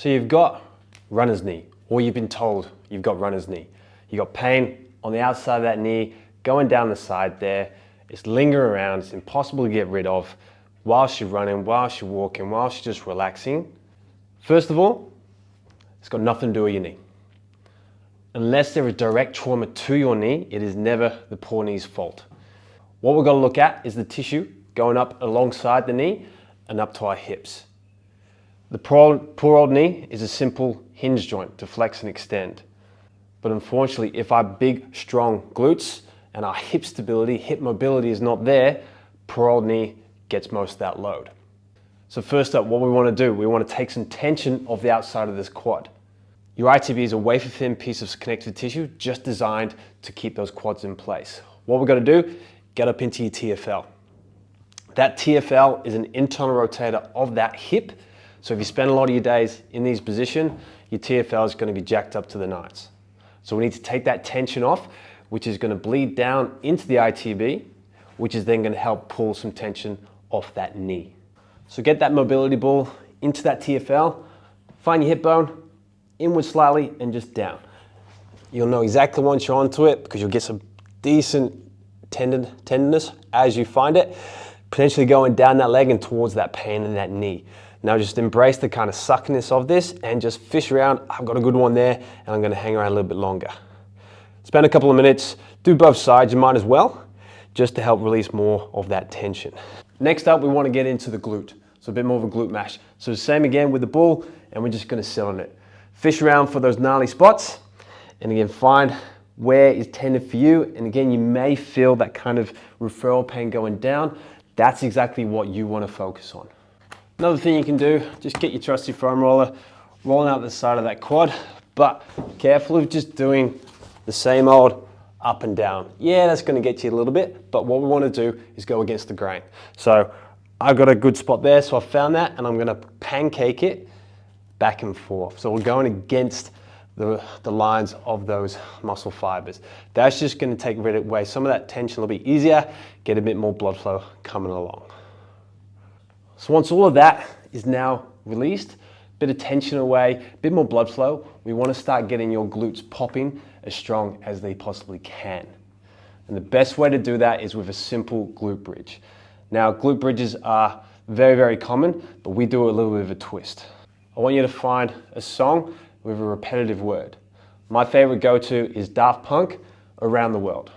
So you've got runner's knee, or you've been told you've got runner's knee. You've got pain on the outside of that knee, going down the side there. It's lingering around, it's impossible to get rid of whilst you're running, whilst you're walking, whilst you're just relaxing. First of all, it's got nothing to do with your knee. Unless there is direct trauma to your knee, it is never the poor knee's fault. What we're going to look at is the tissue going up alongside the knee and up to our hips. The poor old knee is a simple hinge joint to flex and extend. But unfortunately, if our big, strong glutes and our hip stability, hip mobility is not there, poor old knee gets most of that load. So first up, what we want to do, we want to take some tension off the outside of this quad. Your ITB is a wafer-thin piece of connective tissue just designed to keep those quads in place. What we're going to do, get up into your TFL. That TFL is an internal rotator of that hip. So if you spend a lot of your days in these positions, your TFL is going to be jacked up to the nines. So we need to take that tension off, which is going to bleed down into the ITB, which is then going to help pull some tension off that knee. So get that mobility ball into that TFL, find your hip bone, inward slightly and just down. You'll know exactly once you're onto it because you'll get some decent tenderness as you find it, potentially going down that leg and towards that pain in that knee. Now just embrace the kind of suckiness of this and just fish around. I've got a good one there and I'm going to hang around a little bit longer. Spend a couple of minutes, do both sides, you might as well, just to help release more of that tension. Next up, we want to get into the glute. So a bit more of a glute mash. So the same again with the ball, and we're just going to sit on it. Fish around for those gnarly spots, and again, find where is tender for you. And again, you may feel that kind of referral pain going down. That's exactly what you want to focus on. Another thing you can do, just get your trusty foam roller, rolling out the side of that quad, but careful of just doing the same old up and down. Yeah, that's going to get you a little bit, but what we want to do is go against the grain. So I've got a good spot there, so I found that, and I'm going to pancake it back and forth. So we're going against the lines of those muscle fibers. That's just going to take away some of that tension a little bit easier, get a bit more blood flow coming along. So once all of that is now released, bit of tension away, a bit more blood flow, we want to start getting your glutes popping as strong as they possibly can. And the best way to do that is with a simple glute bridge. Now, glute bridges are very, very common, but we do a little bit of a twist. I want you to find a song with a repetitive word. My favorite go-to is Daft Punk, Around the World.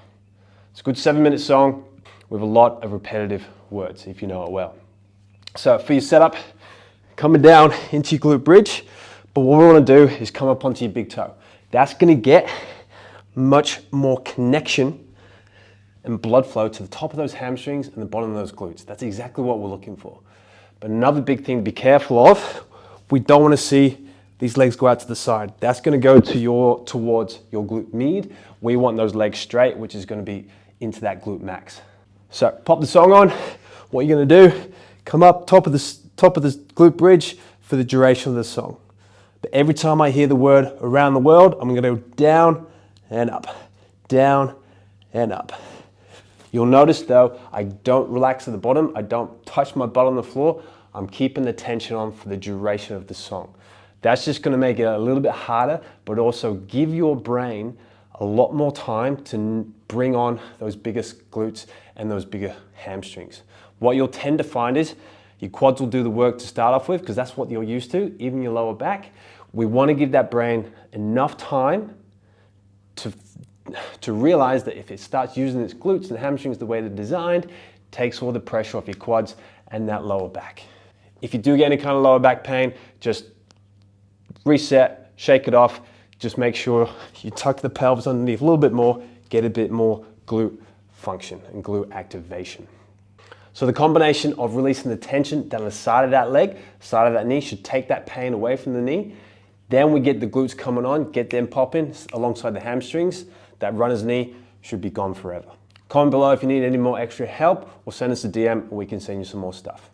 It's a good 7-minute song with a lot of repetitive words, if you know it well. So for your setup, coming down into your glute bridge, but what we want to do is come up onto your big toe. That's going to get much more connection and blood flow to the top of those hamstrings and the bottom of those glutes. That's exactly what we're looking for. But another big thing to be careful of, we don't want to see these legs go out to the side. That's going to go to towards your glute med. We want those legs straight, which is going to be into that glute max. So pop the song on. What you're going to do, come up top of this glute bridge for the duration of the song. But every time I hear the word around the world, I'm going to go down and up, down and up. You'll notice though, I don't relax at the bottom. I don't touch my butt on the floor. I'm keeping the tension on for the duration of the song. That's just going to make it a little bit harder, but also give your brain a lot more time to bring on those biggest glutes and those bigger hamstrings. What you'll tend to find is your quads will do the work to start off with because that's what you're used to, even your lower back. We want to give that brain enough time to realize that if it starts using its glutes and hamstrings the way they're designed, it takes all the pressure off your quads and that lower back. If you do get any kind of lower back pain, just reset, shake it off. Just make sure you tuck the pelvis underneath a little bit more, get a bit more glute function and glute activation. So the combination of releasing the tension down the side of that leg, side of that knee, should take that pain away from the knee. Then we get the glutes coming on, get them popping alongside the hamstrings. That runner's knee should be gone forever. Comment below if you need any more extra help or send us a DM and we can send you some more stuff.